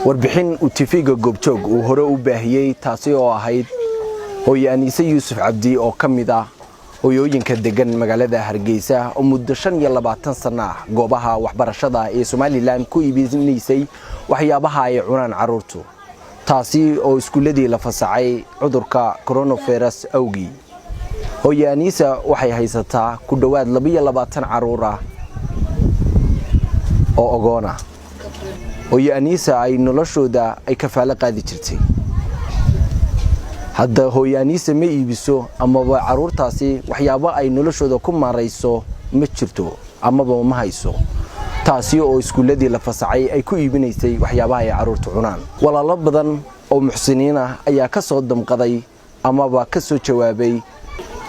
warbixin uu TV-ga Goobjoog uu hore u baahiyay taasi oo ahayd hooyo Aniise Yuusuf Cabdi oo kamid ah hooyooyinka degan magaalada Hargeysa oo muddo 25 sano ah goobaha waxbarashada ee Somaliland ku iibinaysay waxyaabaha ay cunaan caruurtu taasi oo iskuuladii la fasaxay cudurka coronavirus awgii hooyo Aniise waxay haysataa ku dhawaad 22 caruur ah oo ogoona hooyo Aniise ay noloshooda ay kafaala qaadi jirtay hadda hooyo Aniise ma iibiso ama caruurtaasi waxyaabo ay noloshooda ku maarayso ma jirto ama ma hayso taasi oo iskuuladii la fasaxay ay ku iibinaysay waxyaabaha ay caruurtu cunaan walaalo badan oo muxsiniin ah ayaa ka soo damqaday ama ka soo jawaabay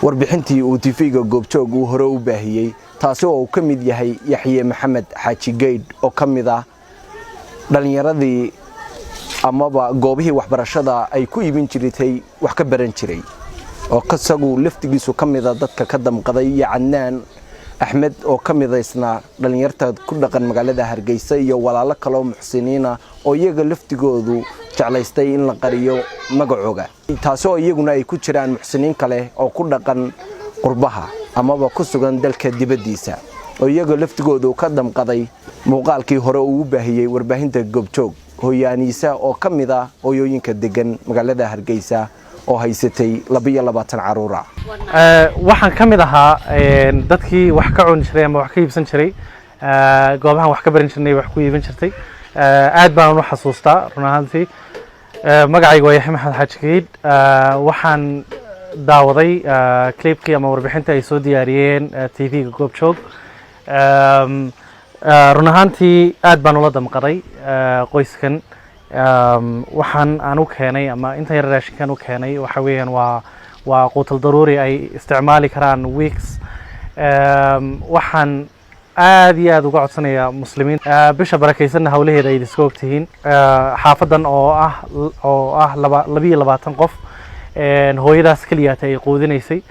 warbixintii uu TV-ga Goobjoog uu hore u baahiyay taasi oo ka mid yahay Yaxye Maxamed Xaaji Geyd oo kamid ah dhalinyaradii ama goobihii waxbarashada ay ku iibin jirtay wax ka baran jiray oo kasagu laftigiisu kamid ah dadka ka damqaday Cadnaan Axmed oo kamid isna dhalinyarta ku dhaqan magaalada Hargeysa iyo walaalo kale oo muxsiniin ah oo iyaga laftigoodu jeclaystay in la qariyo magacooga taasi oo iyaguna ay ku jiraan muxsiniin kale oo ku dhaqan qurbaha ama ku sugan dalka dibadiisa oo iyaga laftigoodu ka damqaday muuqaalkii hore uu baahiyay warbaahinta Goobjoog hooyo Aniise oo kamid ah hooyooyinka degan magaalada Hargeysa oo haysatay 22 caruur ah waxaan kamid ahaa dadkii wax ka cun jiray ama wax ka iibsan jiray goobahan wax ka baran jirnay wax ku iibin jirtay aad baan u xasuustaa run ahaantii magacaygu waa Yaxye Maxamed Xaaji Geyd waxaan daawaday clipkii ama warbixinta ay soo diyaariyeen TV-ga Goobjoog run ahaantii aad baan ula damqaday qoyskan waxaan aan u keenay ama inta yar raashinkan u keenay waxa weeyaan waa quutal daruuri ay isticmaali karaan weeks waxaan aad iyo aad uga codsanayaa muslimiin bisha barakeysan hawlaheeda ay iska ogtihiin xaafadan oo ah 22 qof hooyadaas kaliya ay quudinaysay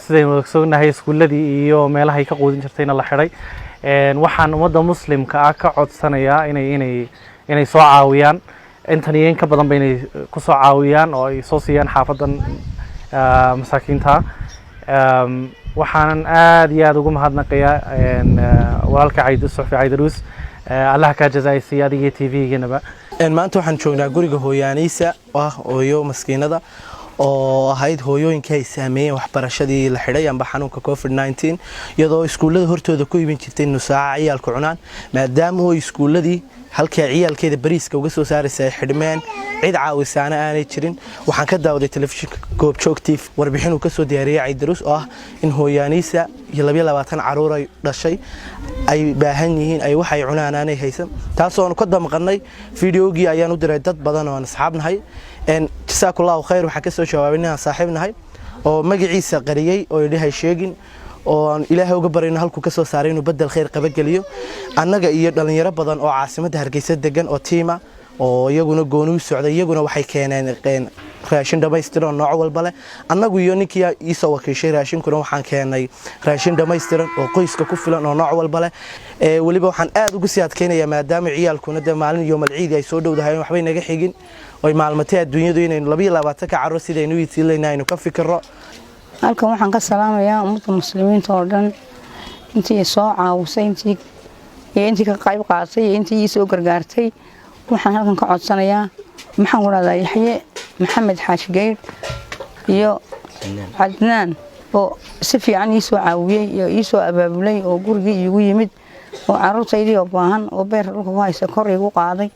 sidaynu ogsoonahay iskuuladii iyo meelaha ay ka quudin jirtayna la xiray waxaan ummadda muslimka ah ka codsanayaa inay soo caawiyaan intan iyo in ka badan inay ku soo caawiyaan oo ay soo siiyaan xaafadan masaakiinta waxaan aad iyo aad ugu mahadnaqayaa walaalka Suxfi Caydaruus Allah ka jazaayay adiga TV-ganaba maanta waxaan joognaa guriga hooyo Aniise hooyo maskiinada oo ahayd hooyooyinka ay saameeyeen waxbarashadii la xidhay amba xanuunka COVID-19 iyadoo iskuulada hortooda ku iibin jirtay nusaaca ciyaalka cunaan maadaama oo iskuuladii halka ciyaalkeeda bariiska uga soo saaraysa xidhmeen cid caawisaana aanay jirin waxaan ka daawaday telefishinka Goobjoog TV warbixin uu ka soo diyaariyay Caydaruus oo ah in hooyo Aniise iyo 22 caruur ay dhashay ay baahan yihiin ay wax ay cunaan aanay haysan taas oo ka damqanay fiidiyoogii ayaan u diray dad badan oo asxaabnahay jazaakallahu khayr waxa ka soo jawaabinaa saaxiibnahay oo magaciisa qariyay oo ilaahay sheegin oo ilaahay uga barayna halku ka soo saaray inuu badal khayr qaba galiyo annaga iyo dhalinyaro badan oo caasimadda Hargeysa degan oo tiima oo iyaguna gooni u socday iyaguna waxay keeneen raashin dhamaystiran nooc walba leh annagu iyo ninkii isoo wakiishay raashinkuna waxaan keenay raashin dhamaystiran oo qoyska ku filan oo nooc walba leh waliba waxaan aad ugu sii adkeenayaa maadaama ciyaalkuna maalin iyo malciid ay soo dhowdahay waxbay naga xigin oo maalmatay adduunyadu inaynu 22 ka caruur sidaynu iitiilaynayno ka fikirro halkan waxaan ka salaamayaa ummadda muslimiinta oo dhan intii soo caawisay intii ka qayb qaadatay iyo intii soo gargaartay waxaan halkan ka codsanayaa maxaan ku raadayay Yaxye Maxamed Xaaji Geyd iyo Cadnaan oo si fiican ii soo caawiyay iyo ii soo abaabulay oo gurigii iigu yimid oo caruurtaydii oo baahan oo beer dhulka ku haysa kor iigu qaaday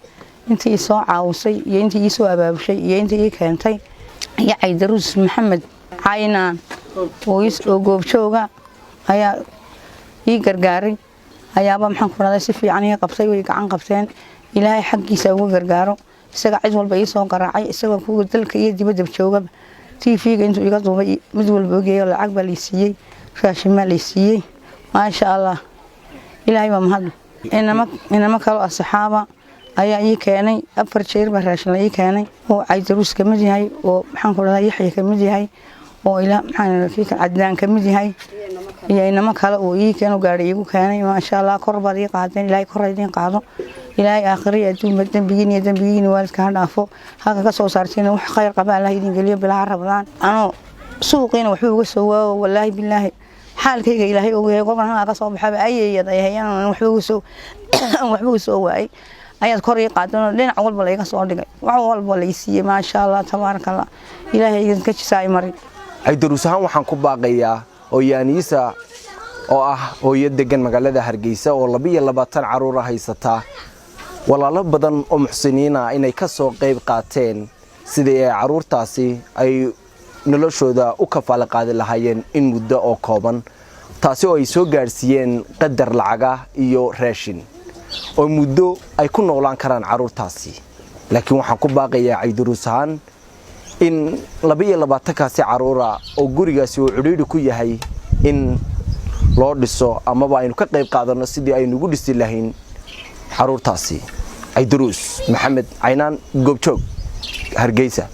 intii soo caawisay iyo intii ii soo abaabushay iyo intii ii keentay iyo Caydaruus Maxamed Caynaan oo Goobjooga ayaa ii gargaaray ayaaba maxaan ku raadayay si fiican ii qabtay way gacan qabteen ilaahay xaqiisa ugu gargaaro isaga cid walba ii soo garaacay isaga ku dalka iyo dibadda jooga TV-ga intuu iga duubay mid walba ogeeyo lacag baa la siiyay raashin ma la siiyay ma sha Allah ilaahay waa mahad inama kala asxaaba ayaa ii keenay 4 jeer baa raashin la ii keenay oo Caydaruus ka mid yahay oo maxaan ku raadayay Yaxye ka mid yahay oo ilaa maxaan Cadnaan ka mid yahay iyo inama kale oo ii keeno gaari igu keenay ma sha Allah kor baad ii qaadeen ilaahay kor idin qaado ilaahay aakhiriya adduunka dambigiin waalidka ha dhaafo halka ka soo saarteen wax khayr qaba Allah idin geliyo bilaha rabadaan ano suuqina wuxuu uga soo waawo wallaahi billaahi xaalkayga ilaahay oo yahay qofna ka soo baxaba ayayada hayaan waxba soo waay ayaad kor ii qaadano dhinac walba la iga soo dhigay wax walba la siiyay ma sha Allah tabaarakallah ilaahay idinka jisaay marin Caydaruus ahaan waxaan ku baaqayaa hooyaaniisa oo ah hooyo degan magaalada Hargeysa oo 22 caruur haysata walaalo badan oo muxsiniina inay ka soo qayb qaateen sidii ay caruurtaasi ay noloshooda u kafaala qaadi lahaayeen in muddo oo kooban taasi oo ay soo gaarsiiyeen qadar lacaga iyo raashin oo muddo ay ku noolaan karaan caruurtaasi laakiin waxaan ku baaqayaa Caydaruus ahaan in 22 kaasi caruura oo gurigaasi uu xiriir ku yahay in loo dhiso ama aynu ka qayb qaadano sidii ay nagu dhisi lahayn caruurtaasi Caydaruus Maxamed Caynaan Goobjoog Hargeysa